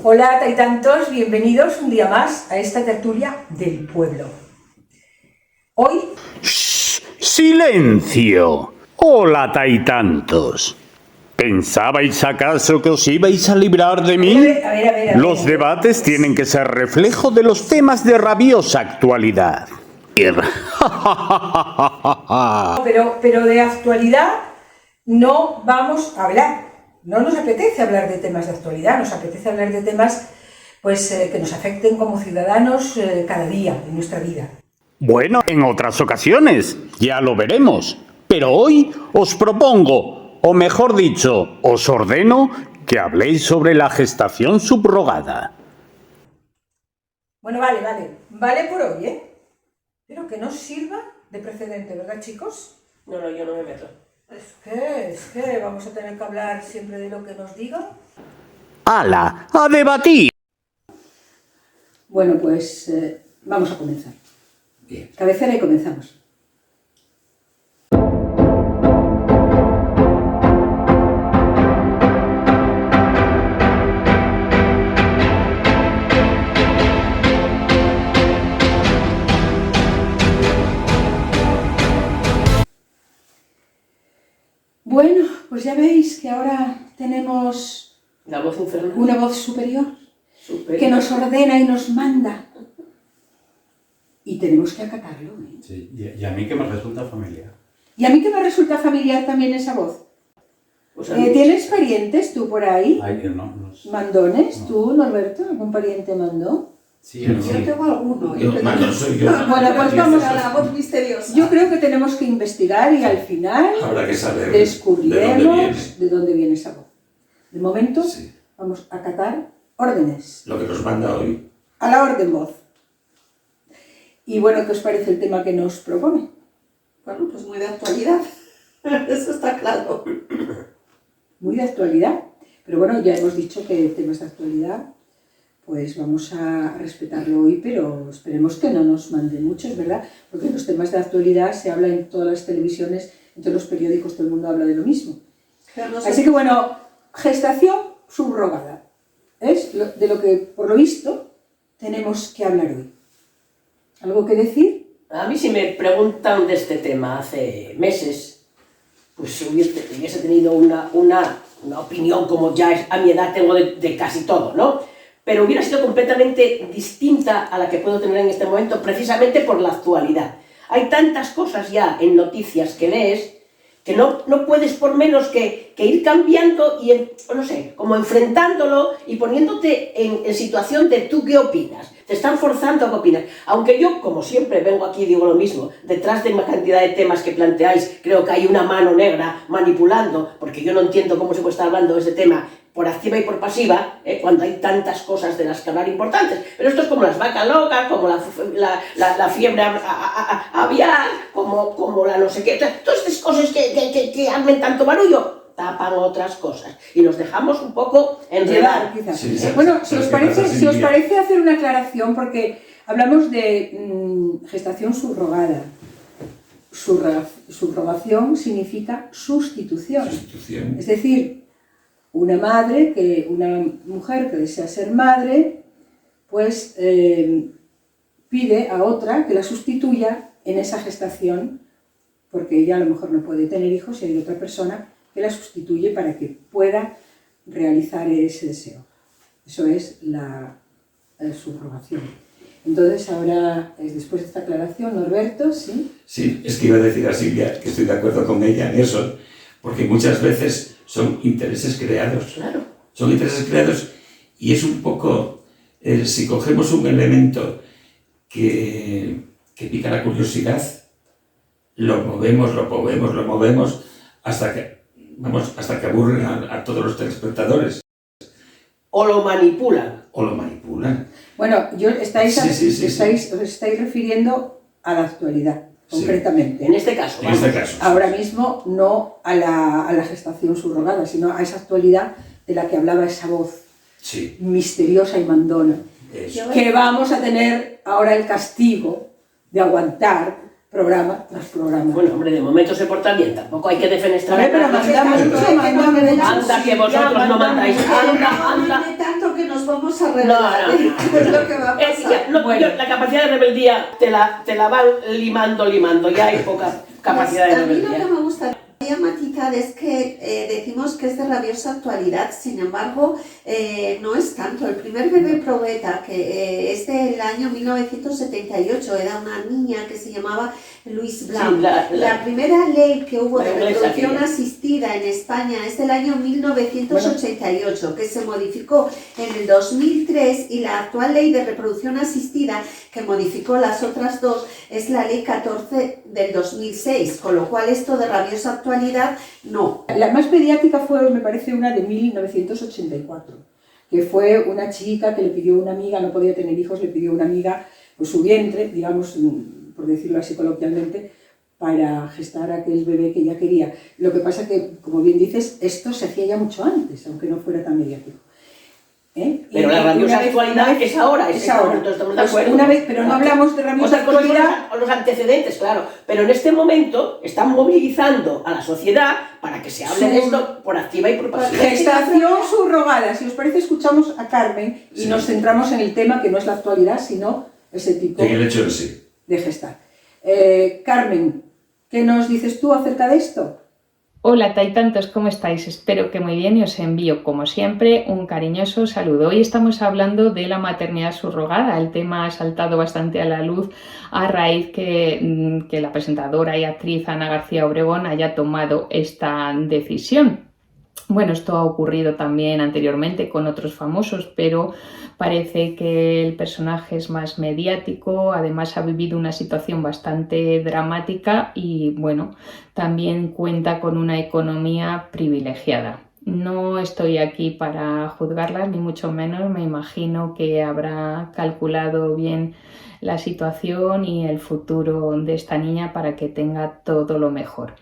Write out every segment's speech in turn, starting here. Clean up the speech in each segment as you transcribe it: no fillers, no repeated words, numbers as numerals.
Hola taitantos, bienvenidos un día más a esta tertulia del pueblo. Hoy... ¡Shh! ¡Silencio! Hola taitantos. ¿Pensabais acaso que os ibais a librar de mí? A ver. Los debates tienen que ser reflejo de los temas de rabiosa actualidad. Pero de actualidad no vamos a hablar. No nos apetece hablar de temas de actualidad, nos apetece hablar de temas que nos afecten como ciudadanos cada día en nuestra vida. Bueno, en otras ocasiones, ya lo veremos. Pero hoy os propongo, o mejor dicho, os ordeno que habléis sobre la gestación subrogada. Bueno, vale por hoy, ¿eh? Pero que no sirva de precedente, ¿verdad, chicos? No, yo no me meto. Es que vamos a tener que hablar siempre de lo que nos digan. ¡Hala! ¡A debatir! Bueno, pues vamos a comenzar. Bien. Cabecera y comenzamos. Bueno, pues ya veis que ahora tenemos La voz infernal. una voz superior Súper. que nos ordena y nos manda. Y tenemos que acatarlo, ¿eh? Sí, y a mí que me resulta familiar. Y a mí que me resulta familiar también esa voz. Pues a mí- ¿Tienes parientes tú por ahí? Ay, no sé. ¿Mandones? No. ¿Tú, Norberto? ¿Algún pariente mandón? Sí, no sé. Yo tengo alguno. No soy yo. Bueno, pues vamos a la voz misteriosa. Yo creo que tenemos que investigar y al final Habrá que saber descubriremos de dónde viene esa voz. De momento Sí. vamos a acatar órdenes. Lo que nos manda hoy. A la orden voz. Y bueno, ¿qué os parece el tema que nos propone? Bueno, pues muy de actualidad. Eso está claro. Muy de actualidad. Pero bueno, ya hemos dicho que temas de actualidad, pues vamos a respetarlo hoy, pero esperemos que no nos mande muchos, ¿verdad? Porque los temas de actualidad se habla en todas las televisiones, en todos los periódicos, todo el mundo habla de lo mismo. Pero no sé- Así que bueno, gestación subrogada. Es de lo que, por lo visto, tenemos que hablar hoy. ¿Algo que decir? A mí si me preguntan de este tema hace meses, pues hubiese tenido una opinión como ya a mi edad tengo de casi todo, ¿no? Pero hubiera sido completamente distinta a la que puedo tener en este momento, precisamente por la actualidad. Hay tantas cosas ya en noticias que lees que no puedes por menos que ir cambiando y, no sé, como enfrentándolo y poniéndote en situación de tú qué opinas. Te están forzando a que opinas. Aunque yo, como siempre, vengo aquí y digo lo mismo, detrás de una cantidad de temas que planteáis, creo que hay una mano negra manipulando, porque yo no entiendo cómo se puede estar hablando de ese tema por activa y por pasiva, cuando hay tantas cosas de las que hablar importantes. Pero esto es como las vacas locas, como la fiebre aviar, como la no sé qué. Todas estas cosas que armen tanto barullo tapan otras cosas y nos dejamos un poco enredar. Quizás. Sí, sí, Bueno, sí, si os sí, parece, sí, si os sí. parece hacer una aclaración, porque hablamos de gestación subrogada. Subrogación significa sustitución. Sustitución. Es decir, una mujer que desea ser madre, pues pide a otra que la sustituya en esa gestación, porque ella a lo mejor no puede tener hijos y hay otra persona que la sustituye para que pueda realizar ese deseo. Eso es la subrogación. Entonces ahora, después de esta aclaración, Norberto, ¿sí? Sí, es que iba a decir a Silvia que estoy de acuerdo con ella en eso, porque muchas veces son intereses creados. Claro. Son intereses creados y es un poco, si cogemos un elemento que pica la curiosidad, lo movemos hasta que aburren a todos los telespectadores O lo manipulan. o lo manipulan. Bueno, os Sí. estáis refiriendo a la actualidad, Sí. concretamente. En este caso. En este caso. Ahora mismo no a la gestación subrogada, sino a esa actualidad de la que hablaba esa voz Sí. misteriosa y mandona. Eso. Que vamos a tener ahora el castigo de aguantar programa tras programa. Bueno, hombre, de momento se porta bien, tampoco hay que defenestrar a Hombre, pero nadie. manda mucho, manda mucho. Anda, que vosotros no mandáis. Anda. Tiene tanto que nos vamos a revelar, No, no, no. ¿qué es lo que va a pasar? Bueno, la capacidad de rebeldía te la van limando, ya hay poca capacidad de A mí lo rebeldía. que me gustaría matizar es que decimos que es de rabiosa actualidad, sin embargo, no es tanto. El primer bebé probeta, que es del año 1978, era una niña que se llamaba Louise Blanc. Sí, la primera ley que hubo de la inglesa, reproducción aquella. asistida en España es del año 1988, que se modificó en el 2003, y la actual ley de reproducción asistida, que modificó las otras dos, es la ley 14 del 2006, con lo cual esto de rabiosa actualidad, no. La más mediática fue, me parece, una de 1984, que fue una chica que le pidió a una amiga, no podía tener hijos, le pidió a una amiga pues, su vientre, digamos, por decirlo así coloquialmente, para gestar aquel bebé que ella quería. Lo que pasa que, como bien dices, esto se hacía ya mucho antes, aunque no fuera tan mediático. Pero la rabiosa actualidad es ahora, es ahora. Entonces estamos de acuerdo. Una vez, pero no hablamos de rabiosa Otra cosa actualidad. son los antecedentes, claro. Pero en este momento están movilizando a la sociedad para que se hable de esto por activa y por pasiva. Gestación subrogada. Si os parece, escuchamos a Carmen y nos centramos en el tema que no es la actualidad, sino ese tipo En el hecho de sí. de gestar. Carmen, ¿qué nos dices tú acerca de esto? Hola Taitantos, ¿cómo estáis? Espero que muy bien y os envío, como siempre, un cariñoso saludo. Hoy estamos hablando de la maternidad subrogada. El tema ha saltado bastante a la luz a raíz que la presentadora y actriz Ana García Obregón haya tomado esta decisión. Bueno, esto ha ocurrido también anteriormente con otros famosos, pero parece que el personaje es más mediático, además ha vivido una situación bastante dramática y, bueno, también cuenta con una economía privilegiada. No estoy aquí para juzgarla, ni mucho menos, me imagino que habrá calculado bien la situación y el futuro de esta niña para que tenga todo lo mejor.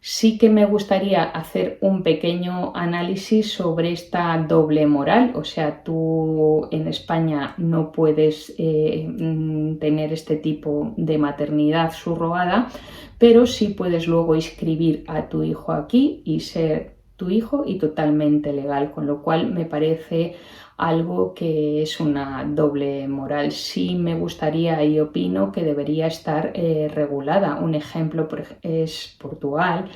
Sí que me gustaría hacer un pequeño análisis sobre esta doble moral, o sea, tú en España no puedes tener este tipo de maternidad subrogada, pero sí puedes luego inscribir a tu hijo aquí y ser tu hijo y totalmente legal, con lo cual me parece algo que es una doble moral. Sí me gustaría y opino que debería estar regulada. Un ejemplo es Portugal,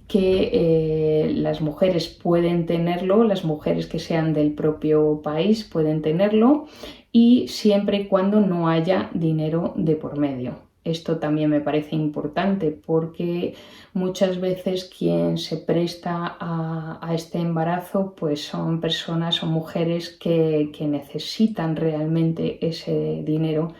que las mujeres pueden tenerlo, las mujeres que sean del propio país pueden tenerlo, y siempre y cuando no haya dinero de por medio. Esto también me parece importante porque muchas veces quien se presta a este embarazo pues son personas o mujeres que necesitan realmente ese dinero,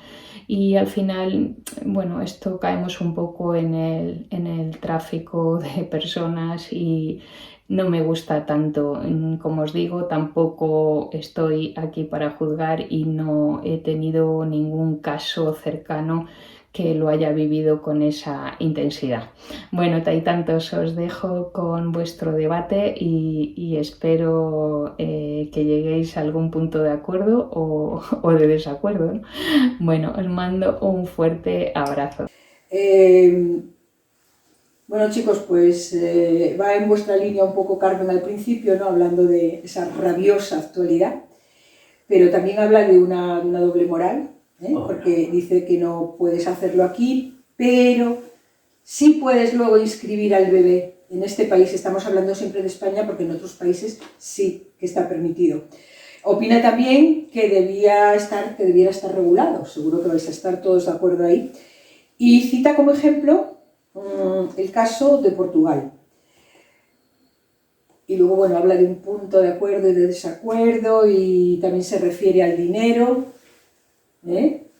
y al final, bueno, esto caemos un poco en el tráfico de personas y no me gusta tanto. Como os digo, tampoco estoy aquí para juzgar y no he tenido ningún caso cercano que lo haya vivido con esa intensidad. Bueno, Taitantos, os dejo con vuestro debate y espero que lleguéis a algún punto de acuerdo o de desacuerdo, ¿no? Bueno, os mando un fuerte abrazo. Bueno, chicos, pues va en vuestra línea un poco Carmen al principio, ¿no? Hablando de esa rabiosa actualidad, pero también habla de una doble moral, porque dice que no puedes hacerlo aquí, pero sí puedes luego inscribir al bebé. En este país, estamos hablando siempre de España, porque en otros países sí que está permitido. Opina también que debiera estar regulado, seguro que vais a estar todos de acuerdo ahí, y cita como ejemplo el caso de Portugal. Y luego, bueno, habla de un punto de acuerdo y de desacuerdo, y también se refiere al dinero,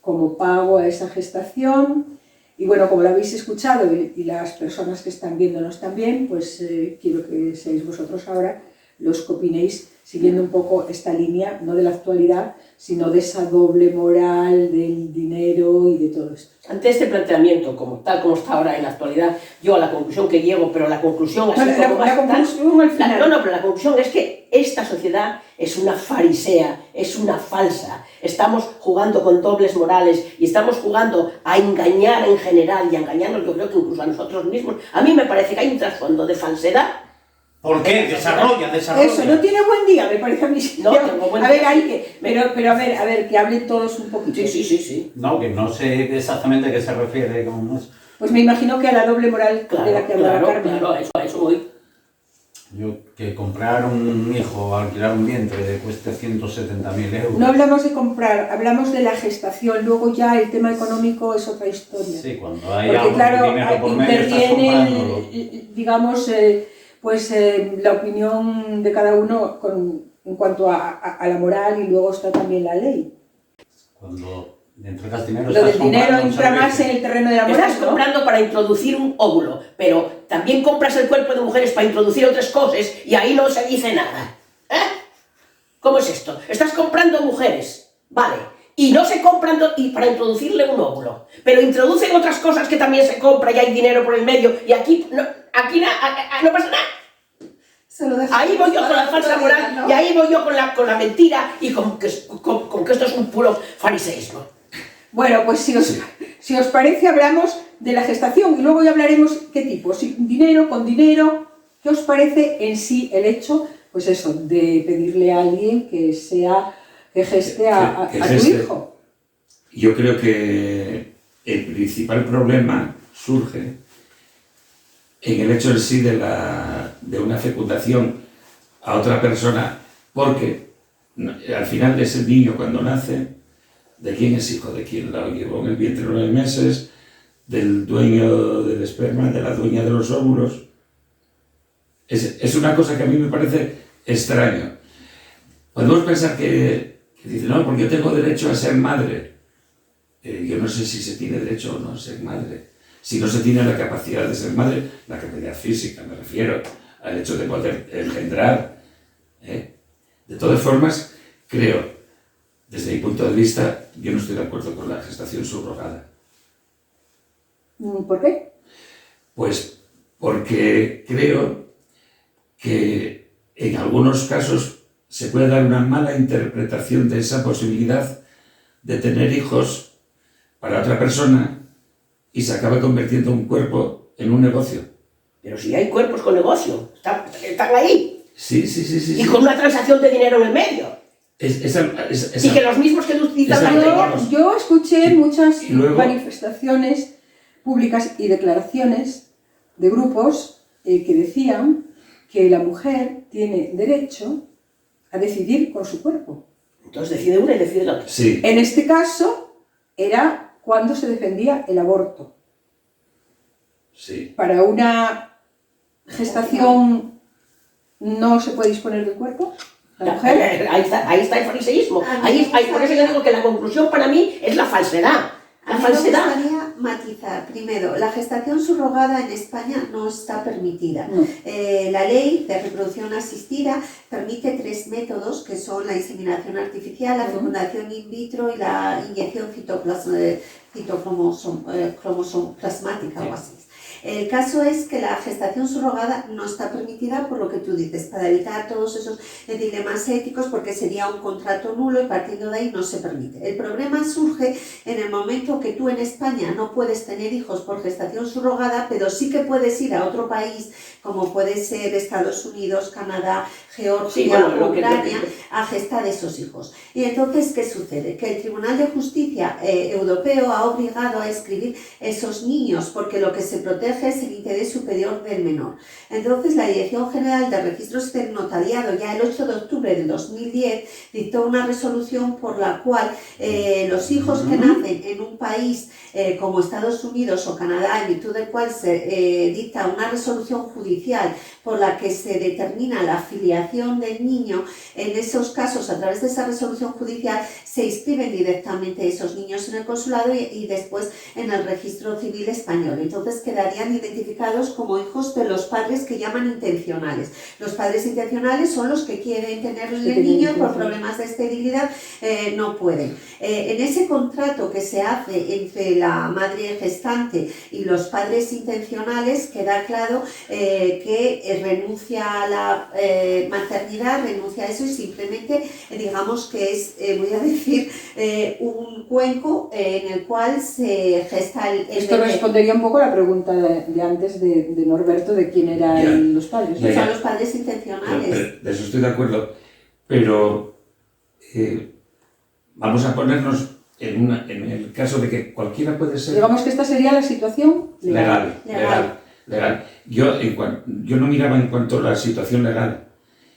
como pago a esa gestación. Y bueno, como lo habéis escuchado y las personas que están viéndonos también, pues quiero que seáis vosotros ahora los que opinéis, siguiendo un poco esta línea, no de la actualidad, sino de esa doble moral, del dinero y de todo esto. Ante este planteamiento, tal como está ahora en la actualidad, yo a la conclusión que llego, pero la conclusión así Bueno, como la conclusión al final. pero la conclusión es que esta sociedad es una farisea, es una falsa. Estamos jugando con dobles morales y estamos jugando a engañar en general y a engañarnos, yo creo que incluso a nosotros mismos. A mí me parece que hay un trasfondo de falsedad ¿Por qué? Desarrolla. Eso, no tiene buen día, me parece a mí. No, tengo buen a ver, día. hay que, pero a ver, que hablen todos un poquito. Sí. No, que no sé exactamente a qué se refiere con eso. Pues me imagino que a la doble moral de la que hablaba Carmen. Claro, a eso voy. Yo, que comprar un hijo o alquilar un vientre cueste 170.000 euros. No hablamos de comprar, hablamos de la gestación. Luego ya el tema económico es otra historia. Sí, cuando hay Porque algo claro, de dinero por medio estás interviene, comprándolo. digamos, la opinión de cada uno en cuanto a la moral, y luego está también la ley. Cuando entregas dinero Lo estás del dinero comprando un entra más servicio. en el terreno de la moral, Estás ¿no? comprando para introducir un óvulo, pero también compras el cuerpo de mujeres para introducir otras cosas y ahí no se dice nada. ¿Cómo es esto? Estás comprando mujeres, vale, y no se compran y para introducirle un óvulo, pero introducen otras cosas que también se compra y hay dinero por el medio y aquí no pasa nada. Se lo dejo Ahí voy yo con la falsa moral, ¿no? y ahí voy yo con la mentira y con que esto es un puro fariseísmo. Bueno, pues si os parece, hablamos de la gestación y luego ya hablaremos qué tipo, sin dinero, con dinero. ¿Qué os parece en sí el hecho, pues eso, de pedirle a alguien que geste a Que tu geste. hijo? Yo creo que el principal problema surge en el hecho en sí de una fecundación a otra persona, porque al final de ese niño cuando nace, ¿de quién es hijo? ¿De quién lo llevó en el vientre 9 meses? ¿Del dueño del esperma? ¿De la dueña de los óvulos? Es una cosa que a mí me parece extraño. Podemos pensar que dice, no, porque yo tengo derecho a ser madre. Yo no sé si se tiene derecho o no a ser madre. Si no se tiene la capacidad de ser madre, la capacidad física, me refiero al hecho de poder engendrar. De todas formas, creo, desde mi punto de vista, yo no estoy de acuerdo con la gestación subrogada. ¿Por qué? Pues porque creo que en algunos casos se puede dar una mala interpretación de esa posibilidad de tener hijos para otra persona y se acaba convirtiendo un cuerpo en un negocio. Pero si hay cuerpos con negocio, están ahí. Sí. Y con una transacción de dinero en el medio. Y que los mismos que utilizan la ley. Yo escuché muchas Y luego, manifestaciones públicas y declaraciones de grupos que decían que la mujer tiene derecho a decidir con su cuerpo. Entonces decide una y decide la otra. sí. En este caso era cuando se defendía el aborto. Sí. Para una gestación no se puede disponer del cuerpo. La mujer. Ahí está el fariseísmo. A mí me Por eso yo digo que la conclusión para mí es la falsedad. A La mí me falsedad. gustaría matizar. Primero, la gestación subrogada en España no está permitida. No. La ley de reproducción asistida permite 3 métodos, que son la inseminación artificial, la fecundación in vitro y la inyección citoplasmática o así. El caso es que la gestación subrogada no está permitida por lo que tú dices, para evitar todos esos dilemas éticos, porque sería un contrato nulo y partiendo de ahí no se permite. El problema surge en el momento que tú en España no puedes tener hijos por gestación subrogada, pero sí que puedes ir a otro país, como puede ser Estados Unidos, Canadá, Georgia, Ucrania, a gestar esos hijos. Y entonces, ¿qué sucede? Que el Tribunal de Justicia Europeo ha obligado a inscribir esos niños, porque lo que se protege es el interés superior del menor. Entonces, la Dirección General de Registros del Notariado, ya el 8 de octubre del 2010, dictó una resolución por la cual los hijos que nacen en un país como Estados Unidos o Canadá, en virtud del cual se dicta una resolución judicial por la que se determina la filiación del niño, en esos casos, a través de esa resolución judicial, se inscriben directamente esos niños en el consulado y después en el registro civil español. Entonces quedarían identificados como hijos de los padres que llaman intencionales. Los padres intencionales son los que quieren tener el niño y por problemas de esterilidad no pueden. En ese contrato que se hace entre la madre gestante y los padres intencionales queda claro que renuncia a la maternidad, renuncia a eso y simplemente digamos que es, voy a decir, un cuenco en el cual se gesta el Esto bebé. respondería un poco a la pregunta de antes de Norberto, de quién eran los padres. Ya, Son los padres intencionales. De eso estoy de acuerdo, pero vamos a ponernos en el caso de que cualquiera puede ser Digamos que esta sería la situación legal. legal. Yo no miraba en cuanto a la situación legal,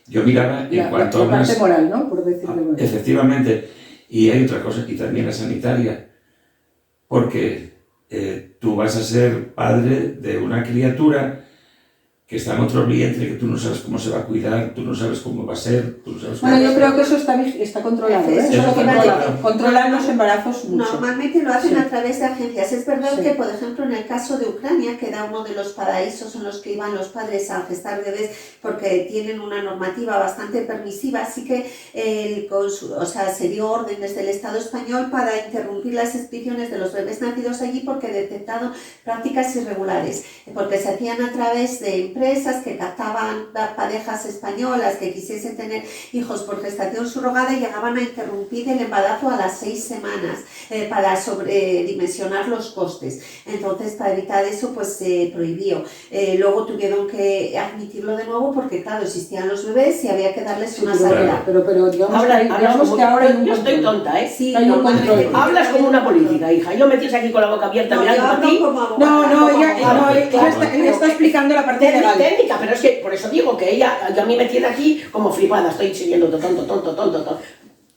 yo miraba en cuanto a la parte moral, ¿no? Por decirlo de efectivamente, y hay otra cosa, y también la sanitaria, porque tú vas a ser padre de una criatura que está en otro vientre, que tú no sabes cómo se va a cuidar, tú no sabes cómo va a ser, tú no sabes cómo Bueno, yo creo que eso está controlado, ¿eh? Eso Controlan los embarazos mucho. Normalmente lo hacen Sí. a través de agencias. Es verdad Sí. que, por ejemplo, en el caso de Ucrania, que era uno de los paraísos en los que iban los padres a gestar bebés porque tienen una normativa bastante permisiva, así que se dio orden desde el Estado español para interrumpir las expediciones de los bebés nacidos allí porque detectaron prácticas irregulares, porque se hacían a través de empresas que captaban parejas españolas que quisiesen tener hijos por gestación subrogada y llegaban a interrumpir el embarazo a las 6 semanas para sobredimensionar los costes. Entonces, para evitar eso, pues se prohibió. Luego tuvieron que admitirlo de nuevo porque, claro, existían los bebés y había que darles una salida. Pero digamos, Hablas que ahora hay un yo estoy control. tonta, ¿eh? Sí, hay un normalmente control. Hablas como una política, hija. Yo me tienes aquí con la boca abierta mirando yo para hablo ti. como abogada, Ella está explicando la parte legal. Técnica, pero es que por eso digo que ella a mí me tiene aquí como flipada, estoy siguiendo tonto.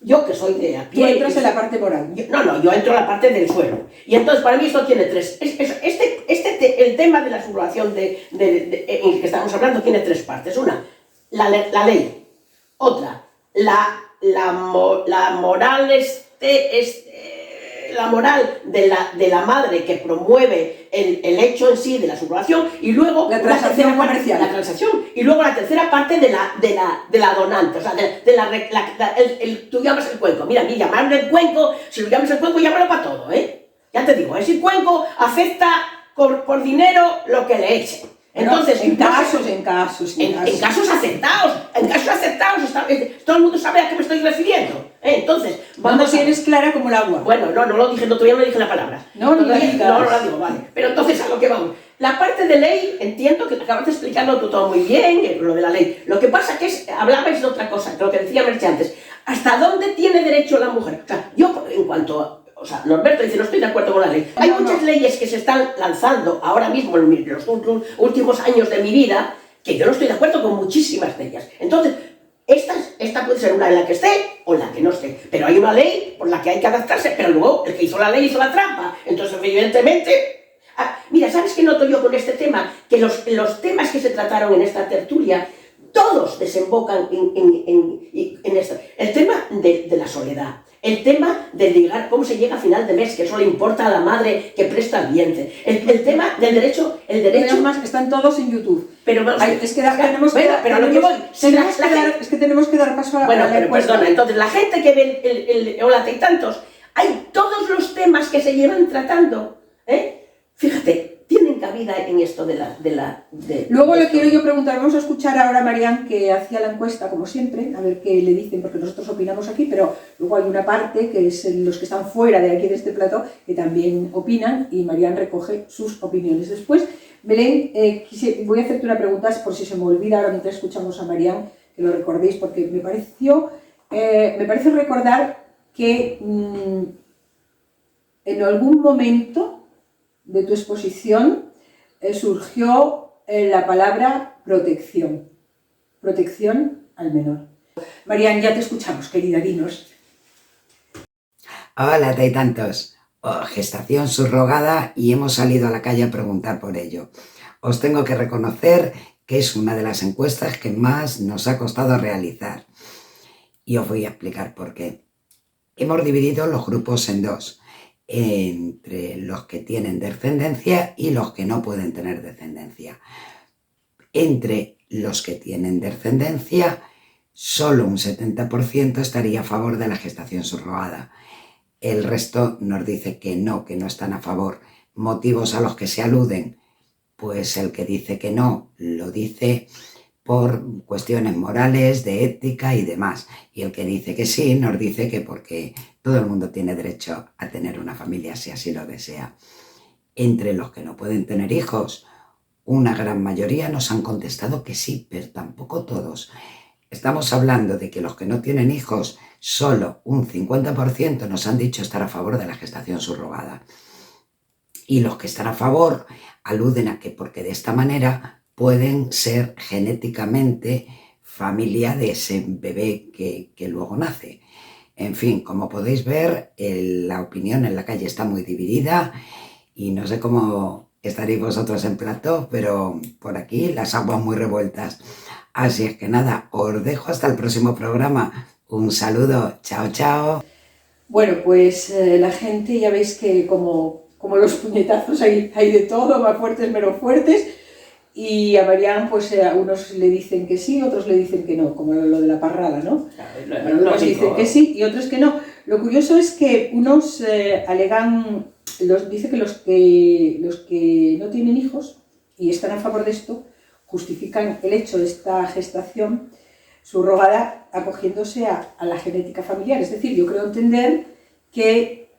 Yo que soy de a Tú pie. entras en la parte moral. Yo entro en la parte del suelo. Y entonces para mí esto tiene tres. El tema de la subrogación en el que estamos hablando tiene tres partes. Una, la ley. Otra, la moral la moral de la madre que promueve el hecho en sí de la subrogación, y luego la transacción comercial. La transacción, y luego la tercera parte de la donante, o sea, tú llamas el cuenco. Mira, llamarle el cuenco, si lo llamas el cuenco, llámalo para todo, ¿eh? Ya te digo, ese cuenco afecta por dinero lo que le echen. Entonces, en casos aceptados, todo el mundo sabe a qué me estoy refiriendo. Entonces, cuando tienes clara como el agua. Bueno, no lo dije, todavía no dije la palabra. No la digo, vale. Pero entonces a lo que vamos. La parte de ley, entiendo que acabas de explicarlo tú todo muy bien, lo de la ley. Lo que pasa que hablabais de otra cosa, lo que decía Merche antes. ¿Hasta dónde tiene derecho la mujer? O sea, yo en cuanto Norberto dice, no estoy de acuerdo con la ley. Hay muchas leyes que se están lanzando ahora mismo en los últimos años de mi vida, que yo no estoy de acuerdo con muchísimas de ellas. Entonces, esta puede ser una en la que esté o en la que no esté. Pero hay una ley por la que hay que adaptarse, pero luego el que hizo la ley hizo la trampa. Entonces, evidentemente... mira, ¿sabes qué noto yo con este tema? Que los temas que se trataron en esta tertulia, todos desembocan en esto. El tema de la soledad. El tema de llegar, cómo se llega a final de mes, que eso le importa a la madre que presta el vientre. El tema del derecho... Además, están todos en YouTube. Pero es que tenemos que dar paso a la encuesta. Perdona, entonces la gente que ve el Hola y tantos, hay todos los temas que se llevan tratando, fíjate, tienen cabida en esto Luego le quiero yo preguntar, vamos a escuchar ahora a Marian, que hacía la encuesta, como siempre, a ver qué le dicen, porque nosotros opinamos aquí, pero luego hay una parte, que es los que están fuera de aquí de este plató, que también opinan, y Marian recoge sus opiniones. Después, Belén, voy a hacerte una pregunta, por si se me olvida ahora mientras escuchamos a Marian, que lo recordéis, porque me parece recordar que en algún momento de tu exposición surgió la palabra protección al menor. Marian, ya te escuchamos, querida, dinos. Hola, tantos. Gestación subrogada, y hemos salido a la calle a preguntar por ello. Os tengo que reconocer que es una de las encuestas que más nos ha costado realizar. Y os voy a explicar por qué. Hemos dividido los grupos en dos, entre los que tienen descendencia y los que no pueden tener descendencia. Entre los que tienen descendencia, solo un 70% estaría a favor de la gestación subrogada. El resto nos dice que no están a favor. Motivos a los que se aluden, pues el que dice que no, lo dice por cuestiones morales, de ética y demás. Y el que dice que sí, nos dice que porque todo el mundo tiene derecho a tener una familia si así lo desea. Entre los que no pueden tener hijos, una gran mayoría nos han contestado que sí, pero tampoco todos. Estamos hablando de que los que no tienen hijos, solo un 50% nos han dicho estar a favor de la gestación subrogada. Y los que están a favor aluden a que porque de esta manera pueden ser genéticamente familia de ese bebé que luego nace. En fin, como podéis ver, la opinión en la calle está muy dividida y no sé cómo estaréis vosotros en plató, pero por aquí las aguas muy revueltas. Así es que nada, os dejo hasta el próximo programa. Un saludo, chao, chao. Bueno, pues la gente, ya veis que como los puñetazos hay de todo, más fuertes, menos fuertes, y a Marián, pues a unos le dicen que sí, otros le dicen que no, como lo de la parrada, ¿no? Unos dicen que sí y otros que no. Lo curioso es que unos alegan, dice que los que no tienen hijos y están a favor de esto, justifican el hecho de esta gestación subrogada acogiéndose a la genética familiar. Es decir, yo creo entender que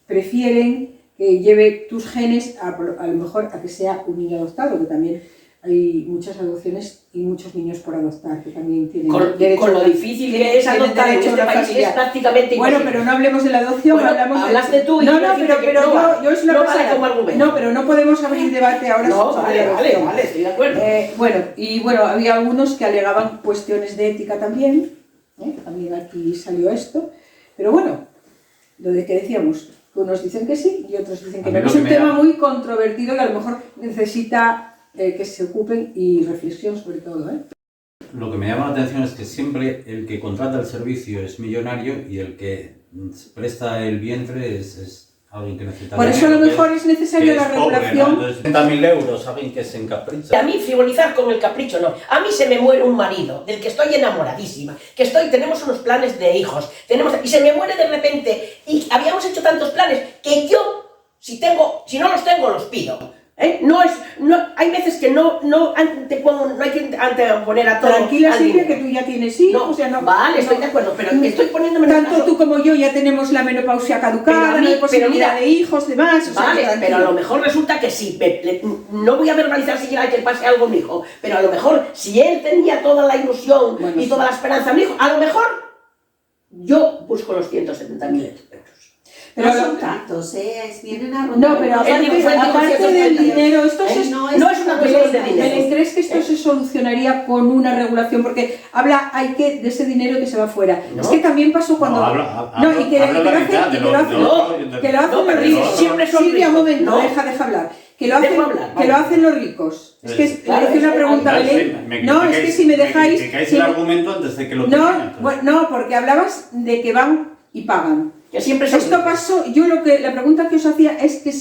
prefieren que lleve tus genes a lo mejor a que sea un niño adoptado, que también hay muchas adopciones y muchos niños por adoptar que también tienen derecho. Con lo difícil que es adoptar en este país es prácticamente imposible. Bueno, pero no hablemos de la adopción, bueno, hablamos hablaste de... tú y no, pero yo es una no cosa... vale como argumento. No, pero no podemos abrir debate ahora sobre la adopción. Vale, estoy de acuerdo. Bueno, había algunos que alegaban cuestiones de ética también, también aquí salió esto, pero bueno, lo de que decíamos, unos dicen que sí y otros dicen que no. Es un tema muy controvertido que a lo mejor necesita que se ocupen y reflexión sobre todo. Lo que me llama la atención es que siempre el que contrata el servicio es millonario y el que presta el vientre es alguien que necesita Por eso a lo mejor es necesaria la regulación. Pobre, ¿no? 30.000 euros, alguien que se encapricha. A mí frivolizar con el capricho no. A mí se me muere un marido del que estoy enamoradísima, tenemos unos planes de hijos, y se me muere de repente y habíamos hecho tantos planes que yo, si no los tengo, los pido. Hay veces que no hay que anteponer a todo. Tranquila, Silvia, que tú ya tienes hijos. No, o sea, no, vale, estoy de acuerdo, pero estoy poniéndome en el tanto caso. Tú como yo ya tenemos la menopausia caducada, no hay posibilidad de hijos, demás. O vale, sea, pero a lo mejor resulta que sí. No voy a verbalizar siquiera que pase algo a mi hijo, pero a lo mejor si él tenía toda la ilusión y toda la esperanza en mi hijo, a lo mejor yo busco los 170.000 euros. Pero no son tantos, vienen a rondar. No, pero aparte del dinero, esto no es una cuestión de dinero. ¿Crees que esto se solucionaría con una regulación? Porque hay que de ese dinero que se va fuera. Es que también pasó cuando... que lo hacen los ricos. Silvia, un momento, deja hablar. Que lo hacen los ricos. Es que parece una pregunta de ley. No, es que si me dejáis... Que caes el argumento antes de que lo termine. No, porque hablabas de que van y pagan. Que siempre esto pasó, la pregunta que os hacía es que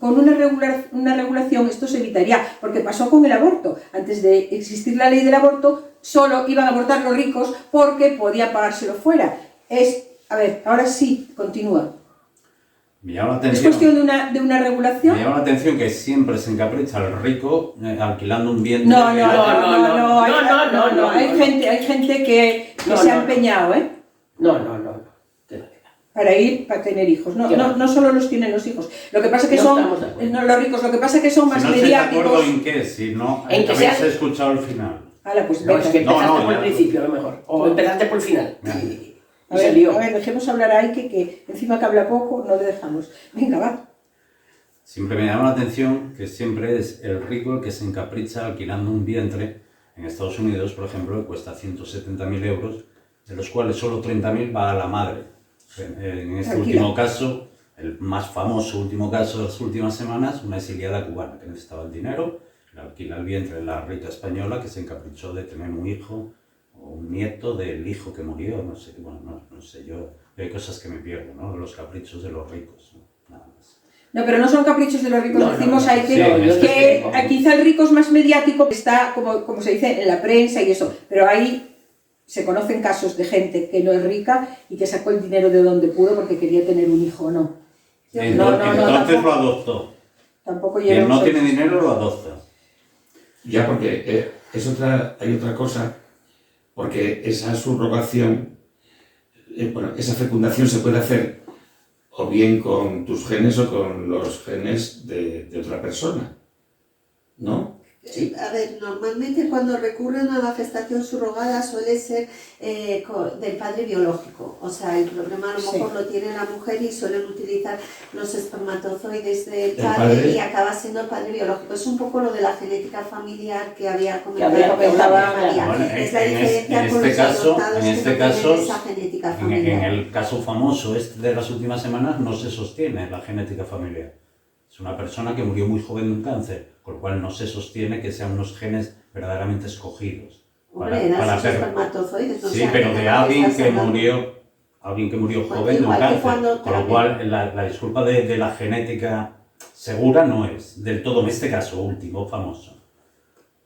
con una regulación esto se evitaría, porque pasó con el aborto. Antes de existir la ley del aborto, solo iban a abortar los ricos porque podían pagárselo fuera. Ahora sí, continúa. Me llama la atención, ¿Es cuestión de una regulación? Me llama la atención que siempre se encapricha el rico alquilando un vientre. No. Hay gente que se ha empeñado, No. Para tener hijos. No solo los tienen los hijos. Lo que pasa es que son los ricos, lo que pasa es que son más mediáticos. ¿De acuerdo en qué? Si no, habéis escuchado el final. Pues no, es que empezaste por el principio, a lo mejor. O empezaste por el final. A ver, dejemos hablar a Ike, que encima que habla poco, no le dejamos. Venga, va. Siempre me llama la atención que siempre es el rico el que se encapricha alquilando un vientre. En Estados Unidos, por ejemplo, que cuesta 170.000 euros, de los cuales solo 30.000 va a la madre. En este último caso, el más famoso último caso de las últimas semanas, una exiliada cubana que necesitaba el dinero, le alquila el vientre de la rica española que se encaprichó de tener un hijo o un nieto del hijo que murió, no sé, yo hay cosas que me pierdo, ¿no? De los caprichos de los ricos, ¿no? Nada más. No, pero no son caprichos de los ricos, decimos ahí que quizá el rico es más mediático, está, como se dice, en la prensa y eso, pero ahí se conocen casos de gente que no es rica y que sacó el dinero de donde pudo porque quería tener un hijo o no. Entonces lo adoptó. Tampoco quien no tiene dinero lo adopta. Ya, porque hay otra cosa, porque esa subrogación, esa fecundación se puede hacer o bien con tus genes o con los genes de otra persona. ¿no? Sí. A ver, normalmente cuando recurren a la gestación subrogada suele ser del padre biológico. O sea, el problema a lo mejor lo tiene la mujer y suelen utilizar los espermatozoides del padre y acaba siendo el padre biológico. Es un poco lo de la genética familiar que había comentado María. Bueno, es la diferencia con los adoptados que no tienen esa genética familiar. En el caso famoso de las últimas semanas no se sostiene la genética familiar. Es una persona que murió muy joven de un cáncer, con lo cual no se sostiene que sean unos genes verdaderamente escogidos. Hombre, para espermatozoides, no sí, pero de alguien que murió joven de un cáncer. Con lo cual la disculpa de la genética segura no es del todo en este caso último, famoso.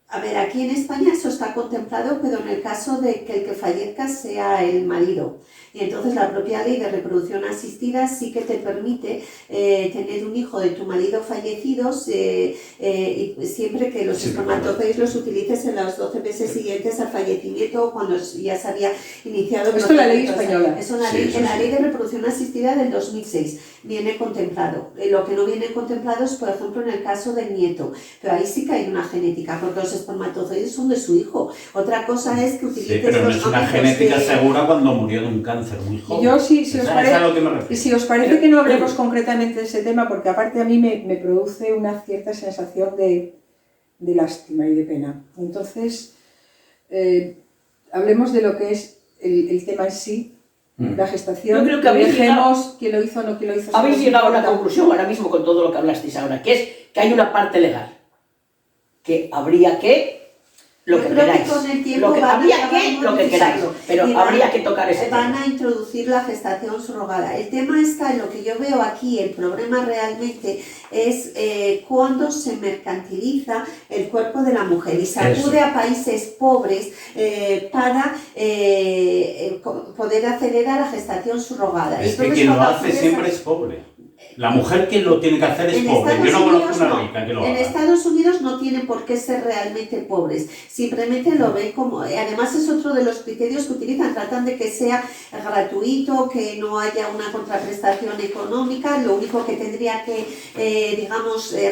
A ver, aquí en España eso está contemplado, pero en el caso de que el que fallezca sea el marido. Y entonces la propia ley de reproducción asistida sí que te permite tener un hijo de tu marido fallecido y siempre que los espermatozoides los utilices en los 12 meses siguientes al fallecimiento o cuando ya se había iniciado el Esto es la ley española. Es una ley, en la ley de reproducción asistida del 2006 viene contemplado. Lo que no viene contemplado es, por ejemplo, en el caso del nieto. Pero ahí sí que hay una genética, porque los espermatozoides son de su hijo. Otra cosa es que utilices pero no es una genética segura cuando murió de un cáncer muy joven. Y yo, si os parece que no hablemos concretamente de ese tema, porque aparte a mí me produce una cierta sensación de lástima y de pena. Entonces, hablemos de lo que es el tema en sí, la gestación. Yo creo que dejemos quién lo hizo o no quién lo hizo. Habéis llegado a una conclusión ahora mismo con todo lo que hablasteis ahora, que es que hay una parte legal, que habría que lo que queráis, lo que queráis, pero habría que tocar ese tema. Van a introducir la gestación subrogada. El tema está en lo que yo veo aquí, el problema realmente es cuando se mercantiliza el cuerpo de la mujer y se acude a países pobres para poder acceder a la gestación subrogada. Es que quien lo hace siempre es pobre. La mujer que lo tiene que hacer es pobre. Yo no conozco una rica que lo haga. En Estados Unidos no tienen por qué ser realmente pobres. Simplemente lo ven como... Además es otro de los criterios que utilizan. Tratan de que sea gratuito, que no haya una contraprestación económica. Lo único que tendría que,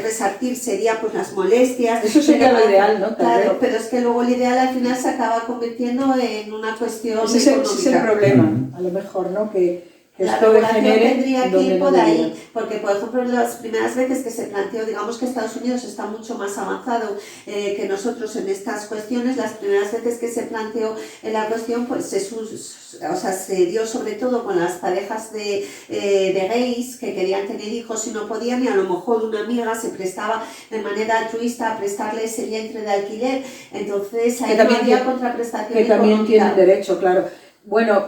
resartir sería pues las molestias. Eso sería lo ideal, ¿no? Claro, pero es que luego el ideal al final se acaba convirtiendo en una cuestión económica. Ese es el problema, a lo mejor, ¿no? Que la regulación tendría que ir por ahí, porque por ejemplo las primeras veces que se planteó, digamos que Estados Unidos está mucho más avanzado que nosotros en estas cuestiones, las primeras veces que se planteó la cuestión pues se dio sobre todo con las parejas de gays que querían tener hijos y no podían, y a lo mejor una amiga se prestaba de manera altruista a prestarle ese vientre de alquiler, entonces ahí no había contraprestación que económica. También tienen derecho, claro. Bueno,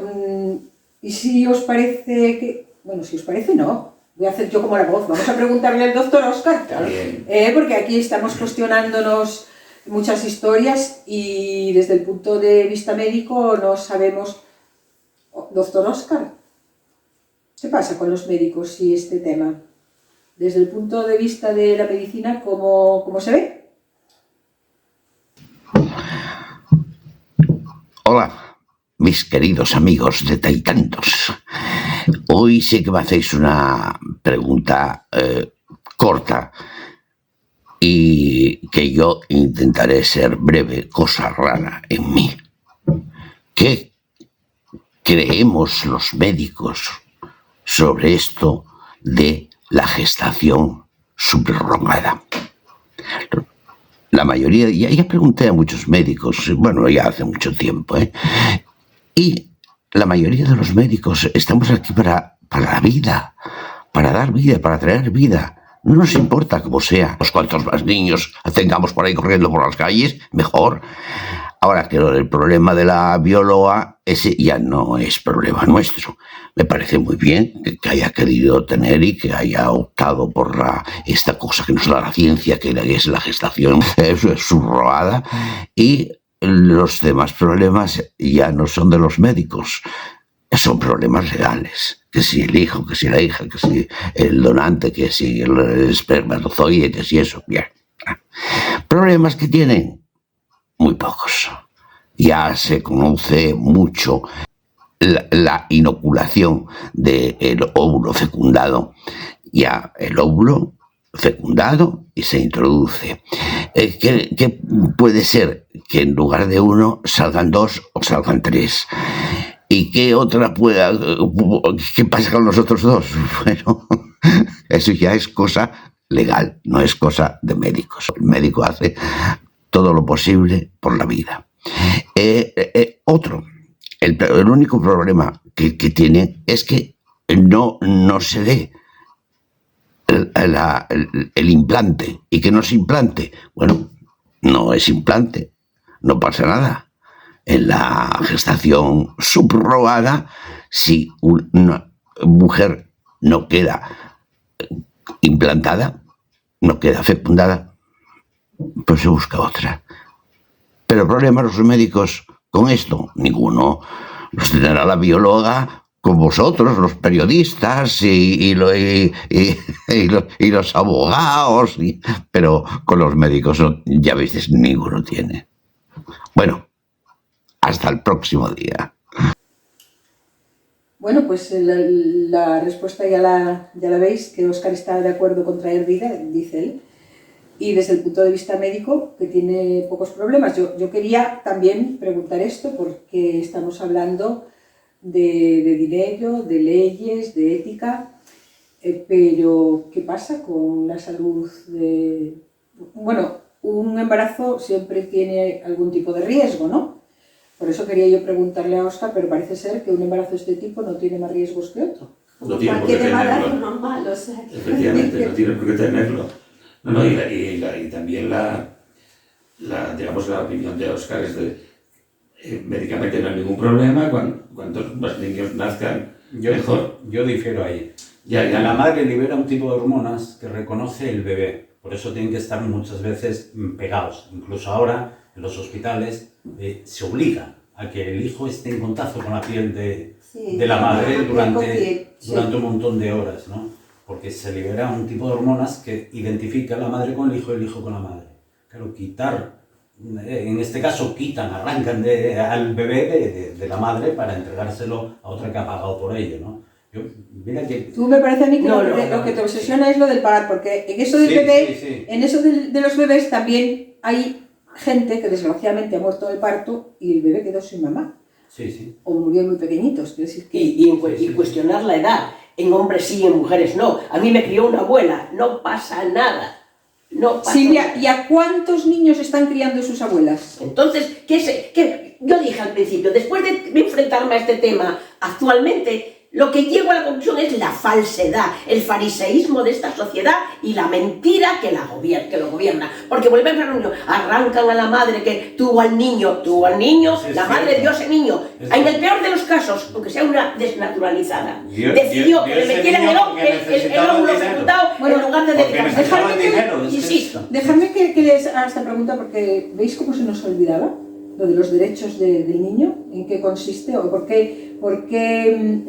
y si os parece que... Bueno, si os parece, no. Voy a hacer yo como la voz. Vamos a preguntarle al doctor Óscar. Porque aquí estamos cuestionándonos muchas historias y desde el punto de vista médico no sabemos... Doctor Óscar, ¿qué pasa con los médicos y este tema? Desde el punto de vista de la medicina, ¿cómo se ve? Hola. Mis queridos amigos de Taitantos, hoy sí que me hacéis una pregunta corta y que yo intentaré ser breve, cosa rara en mí. ¿Qué creemos los médicos sobre esto de la gestación subrogada? La mayoría, ya pregunté a muchos médicos, bueno, ya hace mucho tiempo, y la mayoría de los médicos estamos aquí para la vida, para dar vida, para traer vida. No nos importa cómo sea. Cuantos más niños tengamos por ahí corriendo por las calles, mejor. Ahora que el problema de la bióloga, ese ya no es problema nuestro. Me parece muy bien que haya querido tener y que haya optado por esta cosa que nos da la ciencia, que es la gestación subrogada, y los demás problemas ya no son de los médicos, son problemas reales. Que si el hijo, que si la hija, que si el donante, que si el espermatozoide, que si eso. Bien. Problemas que tienen muy pocos. Ya se conoce mucho la inoculación del óvulo fecundado. Ya el óvulo fecundado y se introduce ¿Qué puede ser? Que en lugar de uno salgan dos o salgan tres. ¿Y qué otra pueda? ¿Qué pasa con los otros dos? Bueno, eso ya es cosa legal, no es cosa de médicos. El médico hace todo lo posible por la vida. El único problema que tiene es que no se dé el implante. ¿Y que no es implante? Bueno, no es implante, no pasa nada. En la gestación subrogada, si una mujer no queda implantada, no queda fecundada, pues se busca otra. Pero problemas los médicos con esto, ninguno. Los tendrá la bióloga con vosotros, los periodistas y los abogados, pero con los médicos, ya veis, ninguno tiene. Bueno, hasta el próximo día. Bueno, pues la respuesta ya la veis, que Óscar está de acuerdo con traer vida, dice él, y desde el punto de vista médico, que tiene pocos problemas. Yo quería también preguntar esto, porque estamos hablando de dinero, de leyes, de ética, pero ¿qué pasa con la salud de...? Bueno, un embarazo siempre tiene algún tipo de riesgo, ¿no? Por eso quería yo preguntarle a Óscar, pero parece ser que un embarazo de este tipo no tiene más riesgos que otro. No tiene por qué tenerlo. Normal, o sea, Efectivamente, no tiene por qué tenerlo. No, y también digamos, la opinión de Óscar es de médicamente no hay ningún problema, cuantos más niños nazcan, mejor. Yo difiero ahí. Ya. La madre libera un tipo de hormonas que reconoce el bebé, por eso tienen que estar muchas veces pegados. Incluso ahora, en los hospitales, se obliga a que el hijo esté en contacto con la piel de la madre durante un montón de horas, ¿no? Porque se libera un tipo de hormonas que identifica a la madre con el hijo con la madre. Claro, en este caso arrancan al bebé de la madre para entregárselo a otra que ha pagado por ello, ¿no? Mira que... Tú me parece a mí que lo que te obsesiona es lo del pagar, porque en eso del bebé, en eso de los bebés también hay gente que desgraciadamente ha muerto de parto y el bebé quedó sin mamá. Sí. O murió muy pequeñitos. Decir que... y cuestionar la edad. En hombres sí, en mujeres no. A mí me crió una abuela, no pasa nada. Silvia, ¿y a cuántos niños están criando sus abuelas? Entonces, yo dije al principio, después de enfrentarme a este tema, actualmente lo que llego a la conclusión es la falsedad, el fariseísmo de esta sociedad y la mentira que lo gobierna. Porque volvemos a niño, arrancan a la madre que tuvo al niño, la madre dio a ese niño. En el peor de los casos, aunque sea una desnaturalizada, decidió que le metieran el óvulo fecundado en lugar de dedicarse. Dejadme que les haga esta pregunta, porque ¿veis cómo se nos olvidaba lo de los derechos del niño? ¿En qué consiste? ¿O por qué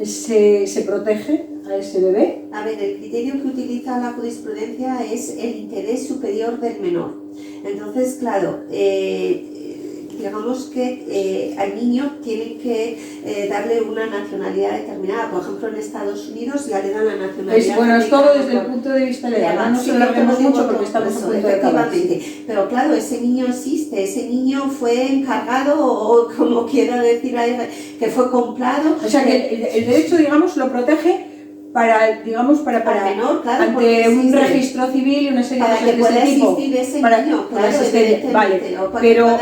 se protege a ese bebé? A ver, el criterio que utiliza la jurisprudencia es el interés superior del menor. Entonces, claro, digamos que al niño tienen que darle una nacionalidad determinada. Por ejemplo, en Estados Unidos ya le dan la nacionalidad. Es todo desde el punto de vista legal. No nos alarguemos mucho porque estamos a punto de acabar. Pero claro, ese niño existe, ese niño fue encargado o como quiera decir, que fue comprado. O sea que el derecho, digamos, lo protege para menor, claro, ante un registro civil y una serie de cosas de ese tipo. Vale, pero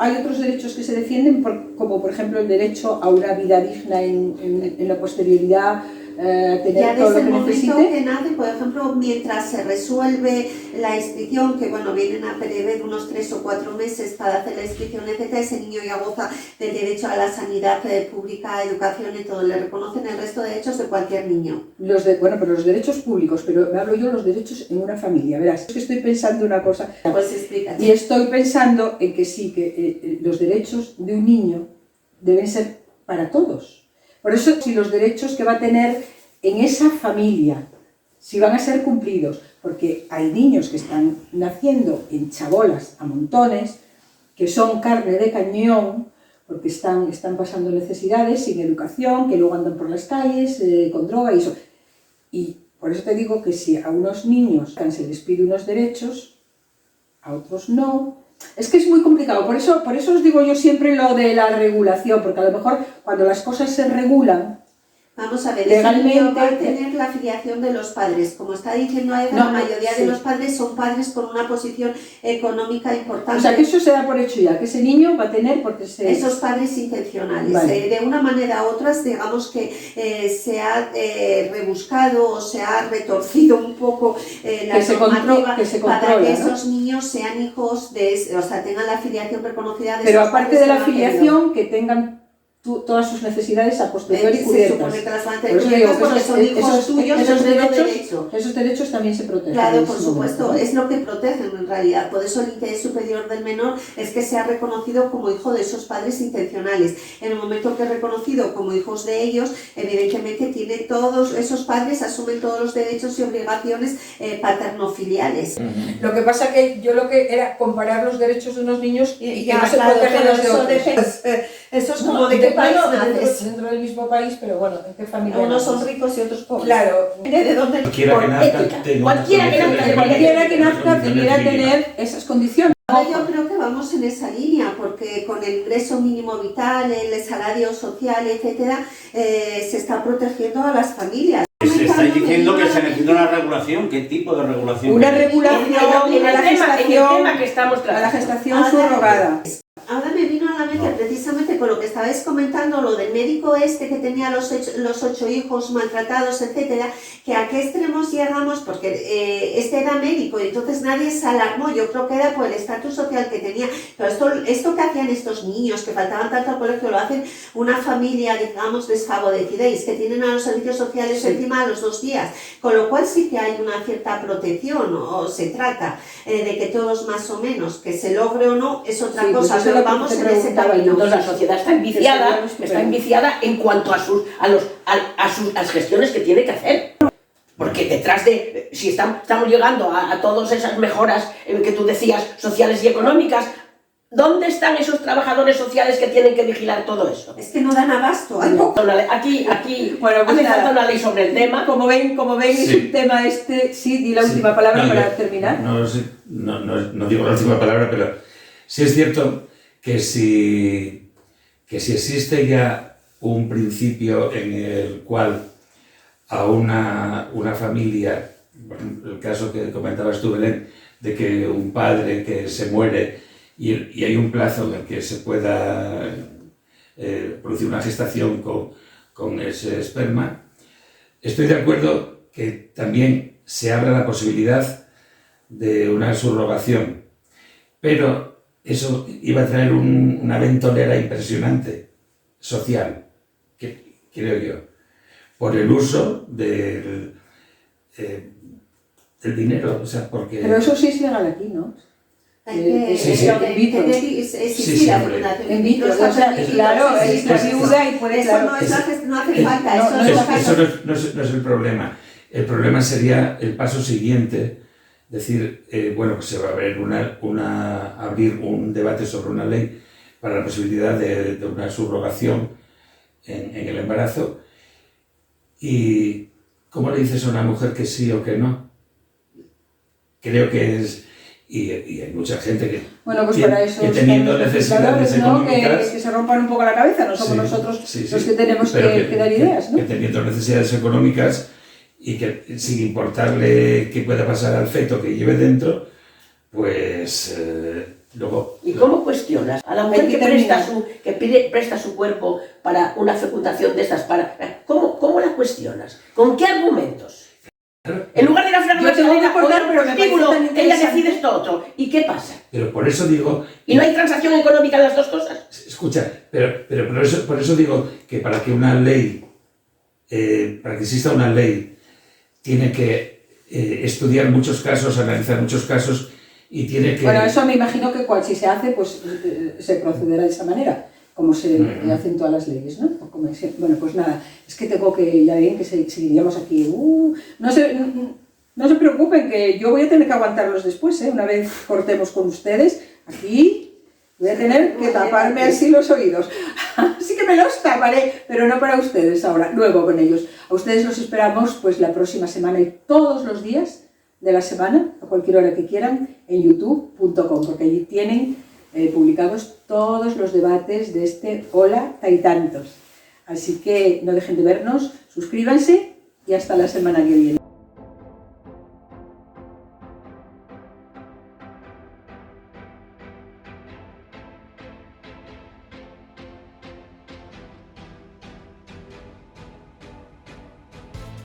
hay otros derechos que se defienden, como por ejemplo el derecho a una vida digna en la posterioridad, tener ya todo lo desde que el momento necesite. que nace, por ejemplo, mientras se resuelve la inscripción, que bueno, vienen a prever unos 3 o 4 meses para hacer la inscripción, etc., ese niño ya goza del derecho a la sanidad pública, educación y todo, le reconocen el resto de derechos de cualquier niño. Pero los derechos públicos, pero me hablo yo de los derechos en una familia, verás, es que estoy pensando una cosa, pues explícate. Y estoy pensando en que sí, que los derechos de un niño deben ser para todos. Por eso, si los derechos que va a tener en esa familia, si van a ser cumplidos, porque hay niños que están naciendo en chabolas a montones, que son carne de cañón, porque están pasando necesidades, sin educación, que luego andan por las calles con droga y eso. Y por eso te digo que si a unos niños se les pide unos derechos, a otros no. Es que es muy complicado, por eso os digo yo siempre lo de la regulación, porque a lo mejor cuando las cosas se regulan, vamos a ver, legalmente ese niño va a tener la afiliación de los padres. Como está diciendo Aida, la mayoría de los padres son padres con una posición económica importante. O sea, que eso se da por hecho ya, que ese niño va a tener porque esos padres intencionales. Vale. De una manera u otra, digamos que se ha rebuscado o se ha retorcido un poco la normativa para que esos niños sean hijos o sea, tengan la afiliación reconocida de Pero aparte de la afiliación, que tengan todas sus necesidades a posteriori cubiertas. Se supone que las van a tener cubiertas porque son hijos tuyos, esos derechos también se protegen. Claro, por supuesto, es lo que protegen en realidad. Por eso el interés superior del menor es que sea reconocido como hijo de esos padres intencionales. En el momento que es reconocido como hijos de ellos, evidentemente tiene todos esos padres, asumen todos los derechos y obligaciones paternofiliales. Lo que pasa que yo lo que era comparar los derechos de unos niños y que no se claro, protegen los de otros. Eso es como de qué país naces. Dentro del mismo país, pero bueno, ¿en qué familia unos naces? son ricos y otros pobres. Claro. ¿De dónde? Cualquiera que nazca debiera tener esas condiciones. Yo creo que vamos en esa línea, porque con el ingreso mínimo vital, el salario social, etcétera, se está protegiendo a las familias. Se está diciendo que se necesita una regulación. ¿Qué tipo de regulación? Una regulación a la gestación subrogada. Ahora me vino a la mente, precisamente con lo que estabais comentando, lo del médico este que tenía los 8 hijos maltratados, etcétera, que a qué extremos llegamos, porque este era médico y entonces nadie se alarmó. Yo creo que era por el estatus social que tenía. Pero esto que hacían estos niños, que faltaban tanto al colegio, lo hacen una familia, digamos, desfavorecida, y es que tienen a los servicios sociales encima a los 2 días, con lo cual sí que hay una cierta protección, o se trata de que todos más o menos, que se logre o no, es otra cosa. Pues pero vamos en ese camino. Entonces la sociedad está enviciada en cuanto a las gestiones que tiene que hacer. Porque detrás de, si estamos llegando a todas esas mejoras que tú decías, sociales y económicas, ¿dónde están esos trabajadores sociales que tienen que vigilar todo eso? Es que no dan abasto. Aquí bueno, pues hace falta una ley sobre el tema. Como ven sí. Es un tema di la última palabra para terminar. No digo la última palabra, pero sí es cierto que si existe ya un principio en el cual a una familia, el caso que comentabas tú, Belén, de que un padre que se muere y hay un plazo en el que se pueda producir una gestación con ese esperma, estoy de acuerdo que también se abra la posibilidad de una subrogación, pero eso iba a traer una ventolera impresionante, social, creo yo, por el uso del dinero, o sea, porque... Pero eso sí es legal aquí, ¿no? In vitro, claro, es la viuda y puede... Eso no hace falta, eso no es el problema. El problema sería el paso siguiente, decir, bueno, pues se va a abrir un debate sobre una ley para la posibilidad de una subrogación en el embarazo. ¿Y cómo le dices a una mujer que sí o que no? Creo que es... Y hay mucha gente que, bueno, pues para eso teniendo necesidades económicas... Que se rompan un poco la cabeza, no somos nosotros los que tenemos que dar ideas, ¿no? Que teniendo necesidades económicas y que sin importarle qué pueda pasar al feto que lleve dentro, pues luego... ¿Y cómo cuestionas a la mujer que presta su cuerpo para una fecundación de estas? ¿Cómo la cuestionas? ¿Con qué argumentos? En lugar de ir a fregar la escalera o dar un estímulo, ella decide esto otro. ¿Y qué pasa? Pero por eso digo... ¿Y no hay transacción económica en las dos cosas? Escucha, pero por eso digo que para que una ley, para que exista una ley, tiene que estudiar muchos casos, analizar muchos casos y tiene que... Bueno, eso me imagino que si se hace, pues se procederá de esa manera, como se hacen todas las leyes, ¿no? Bueno, pues nada, es que tengo que, ya ven que seguiríamos aquí. No se preocupen, que yo voy a tener que aguantarlos después, una vez cortemos con ustedes, aquí voy a tener que taparme así los oídos. Así que me los taparé, pero no para ustedes ahora, luego con ellos. A ustedes los esperamos pues la próxima semana y todos los días de la semana, a cualquier hora que quieran, en youtube.com, porque allí tienen publicados todos los debates de este Hola Taitantos. Así que no dejen de vernos, suscríbanse y hasta la semana que viene.